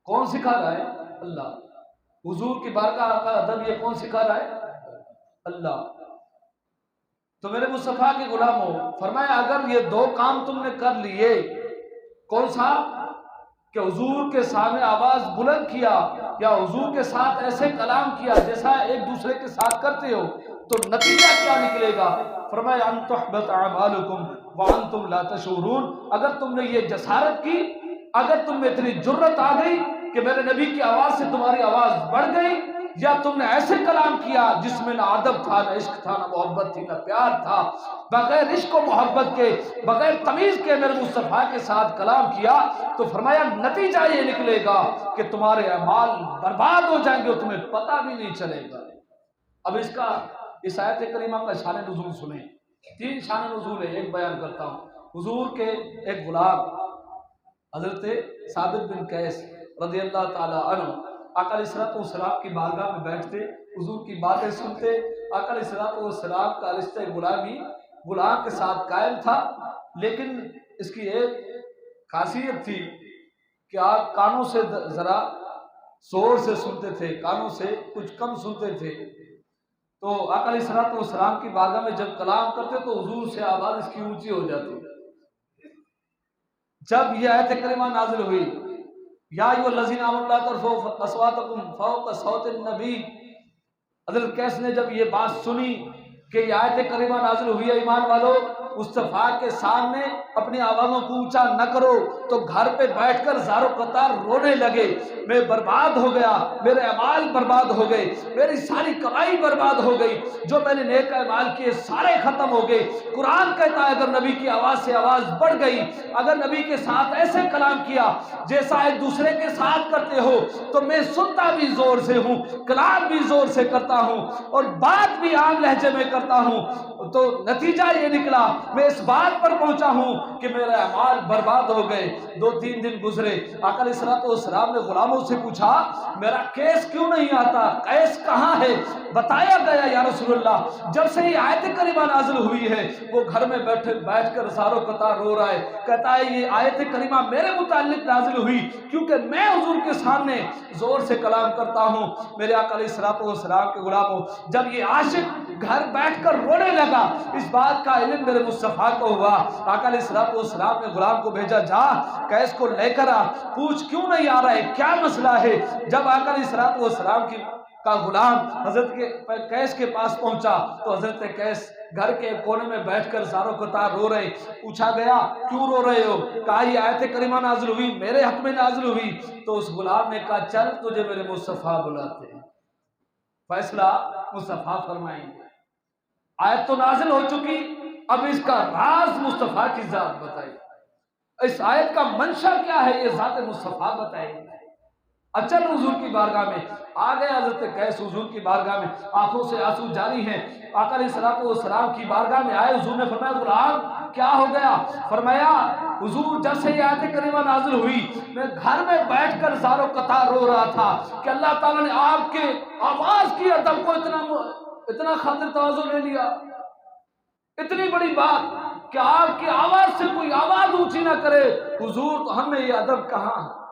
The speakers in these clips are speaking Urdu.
کون سکھا رہا ہے؟ اللہ۔ حضور کی بارگاہ کا ادب یہ کون سکھا رہا ہے؟ اللہ۔ تو میرے مصطفیٰ کے غلاموں، فرمایا اگر یہ دو کام تم نے کر لیے، کون سا؟ کہ حضور کے سامنے آواز بلند کیا یا حضور کے ساتھ ایسے کلام کیا جیسا ایک دوسرے کے ساتھ کرتے ہو، تو نتیجہ کیا نکلے گا؟ فرمایا ان تحبط اعمالکم وانتم لا تشعرون۔ اگر تم نے یہ جسارت کی، اگر تم میں اتنی جرت آ گئی کہ میرے نبی کی آواز سے تمہاری آواز بڑھ گئی، یا تم نے ایسے کلام کیا جس میں نہ ادب تھا، نہ عشق تھا، نہ محبت تھی، نہ پیار تھا، بغیر عشق و محبت کے، بغیر تمیز کے میرے مصطفیٰ کے ساتھ کلام کیا، تو فرمایا نتیجہ یہ نکلے گا کہ تمہارے اعمال برباد ہو جائیں گے اور تمہیں پتہ بھی نہیں چلے گا۔ اب اس آیت کریمہ کا شان نزول سنیں۔ 3 شان نزول ہے، ایک بیان کرتا ہوں۔ حضور کے ایک غلام حضرت ثابت بن قیس رضی اللہ تعالی عنہ آقا علیہ السلام کی بارگاہ میں بیٹھتے، حضور کی باتیں سنتے۔ آقا علیہ السلام کا رشتہ غلامی غلام کے ساتھ قائم تھا، لیکن اس کی ایک خاصیت تھی کہ آپ کانوں سے ذرا زور سے سنتے تھے، کانوں سے کچھ کم سنتے تھے۔ تو آقا علیہ السلام کی بارگاہ میں جب کلام کرتے تو حضور سے آواز اس کی اونچی ہو جاتی۔ جب یہ آیت کریمہ نازل ہوئی، یا ایھا الذین آمنوا لا ترفعوا اصواتکم فوق صوت النبی، حضرت قیس نے جب یہ بات سنی کہ یہ آیت کریمہ نازل ہوئی ہے، ایمان والو مصطفیٰ کے سامنے اپنی آوازوں کو اونچا نہ کرو، تو گھر پہ بیٹھ کر زار و قطار رونے لگے، میں برباد ہو گیا، میرے اعمال برباد ہو گئے، میری ساری کمائی برباد ہو گئی، جو میں نے نیک اعمال کیے سارے ختم ہو گئے۔ قرآن کہتا ہے اگر نبی کی آواز سے آواز بڑھ گئی، اگر نبی کے ساتھ ایسے کلام کیا جیسا ایک دوسرے کے ساتھ کرتے ہو، تو میں سنتا بھی زور سے ہوں، کلام بھی زور سے کرتا ہوں، اور بات بھی عام لہجے میں کرتا ہوں، تو نتیجہ یہ نکلا میں اس بات پر پہنچا ہوں کہ میرے اعمال برباد ہو گئے۔ 2-3 دن گزرے، آقا علیہ السلام نے غلاموں سے پوچھا میرا کیس کیوں نہیں آتا، قیس کہاں ہے؟ بتایا گیا یا رسول اللہ جب سے یہ آیت کریمہ نازل ہوئی ہے وہ گھر میں بیٹھ کر زار و قطار رو رہا ہے، کہتا ہے یہ آیت کریمہ میرے متعلق نازل ہوئی کیونکہ میں حضور کے سامنے زور سے کلام کرتا ہوں۔ میرے آقا علیہ السلام کے غلاموں، جب یہ عاشق گھر بیٹھ کر رونے لگا، اس بات کا علم میرے مصطفیٰ کو ہوا۔ آقا علیہ السلام نے غلام کو بھیجا، جا قیس کو لے کر آ، پوچھ کیوں نہیں آ رہا ہے، کیا مسئلہ ہے؟ جب آقا علیہ السلام کا غلام حضرت قیس کے پاس پہنچا تو حضرت قیس گھر کے کونے میں بیٹھ کر زار و قطار رو رہے۔ پوچھا گیا کیوں رو رہے ہو؟ کہا یہ آیت کریمہ نازل ہوئی، میرے حق میں نازل ہوئی۔ تو اس غلام نے کہا چل تجھے میرے مصطفیٰ بلاتے ہیں، فیصلہ مصطفیٰ فرمائیں گے۔ آیت تو نازل ہو چکی، اب اس کا راز مصطفیٰ کی ذات بتائی، اس آیت کا منشا کیا ہے یہ ذات مصطفیٰ بتائے گی۔ اچل حضور کی بارگاہ میں آ گئے حضرت قیس، حضور کی بارگاہ میں آنکھوں سے آنسو جاری ہیں۔ آقا علیہ السلام کی بارگاہ میں آئے، حضور نے فرمایا غلام کیا ہو گیا؟ فرمایا حضور جب سے یہ آیت کریمہ نازل ہوئی میں گھر میں بیٹھ کر زار و قطار رو رہا تھا کہ اللہ تعالیٰ نے آپ کے آواز کی ادب کو اتنا خاطر تواضع لے لیا، اتنی بڑی بات کہ آپ کی آواز سے کوئی آواز اونچی نہ کرے۔ حضور تو ہمیں یہ ادب کہاں ہے،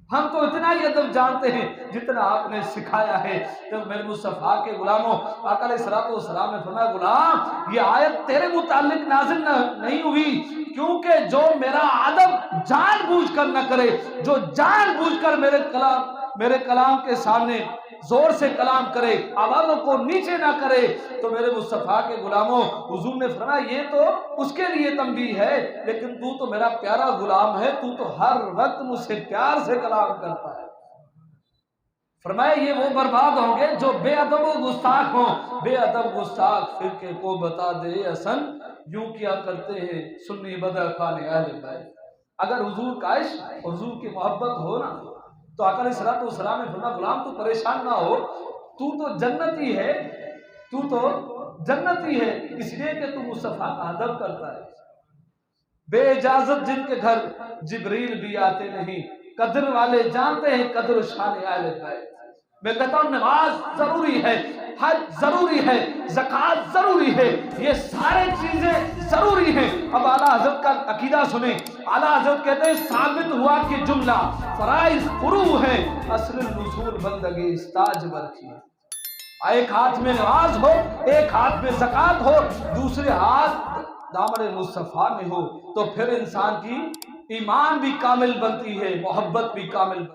ہم تو اتنا ہی ادب جانتے ہیں جتنا آپ نے سکھایا ہے۔ جب میرے مصطفیٰ کے غلاموں، آقا علیہ السلام نے فرمایا غلام یہ آیت تیرے متعلق نازل نہیں ہوئی، کیونکہ جو میرا ادب جان بوجھ کر نہ کرے، جو جان بوجھ کر میرے کلام کے سامنے زور سے کلام کرے، آوازوں کو نیچے نہ کرے، تو میرے مصطفیٰ کے غلاموں حضور نے فرمایا یہ تو اس کے لیے تنبیہ ہے، لیکن تو میرا پیارا غلام ہے، تو ہر وقت مجھ سے پیار سے کلام کرتا ہے۔ فرمایا یہ وہ برباد ہوں گے جو بے ادب و گستاخ ہوں۔ بے ادب گستاخ فرقے کو بتا دے حسن، یوں کیا کرتے ہیں سنی بدع خان اہل بیت۔ اگر حضور کا عشق، حضور کی محبت ہو نا، تو آقا علیہ السلام نے فرمایا غلام تو پریشان نہ ہو، تو جنتی ہے، تو جنتی ہے، اس لیے کہ تو مصطفیٰ کا ادب کرتا ہے۔ بے اجازت جن کے گھر جبریل بھی آتے نہیں، قدر والے جانتے ہیں قدر و شان اہل بیت۔ میں کہتا ہوں نماز ضروری ہے، حج ضروری ہے، زکوٰۃ ضروری ہے، یہ سارے چیزیں ضروری ہیں۔ اب اعلیٰ حضرت کا عقیدہ سنیں۔ اعلیٰ حضرت کہتے ہیں ثابت ہوا کہ جملہ فرائض فروع ہیں، اصل الوصول بندگی استاج برکی ہے۔ ایک ہاتھ میں نماز ہو، ایک ہاتھ میں زکوٰۃ ہو، دوسرے ہاتھ دامن مصطفیٰ میں ہو، تو پھر انسان کی ایمان بھی کامل بنتی ہے، محبت بھی کامل بنتی ہے۔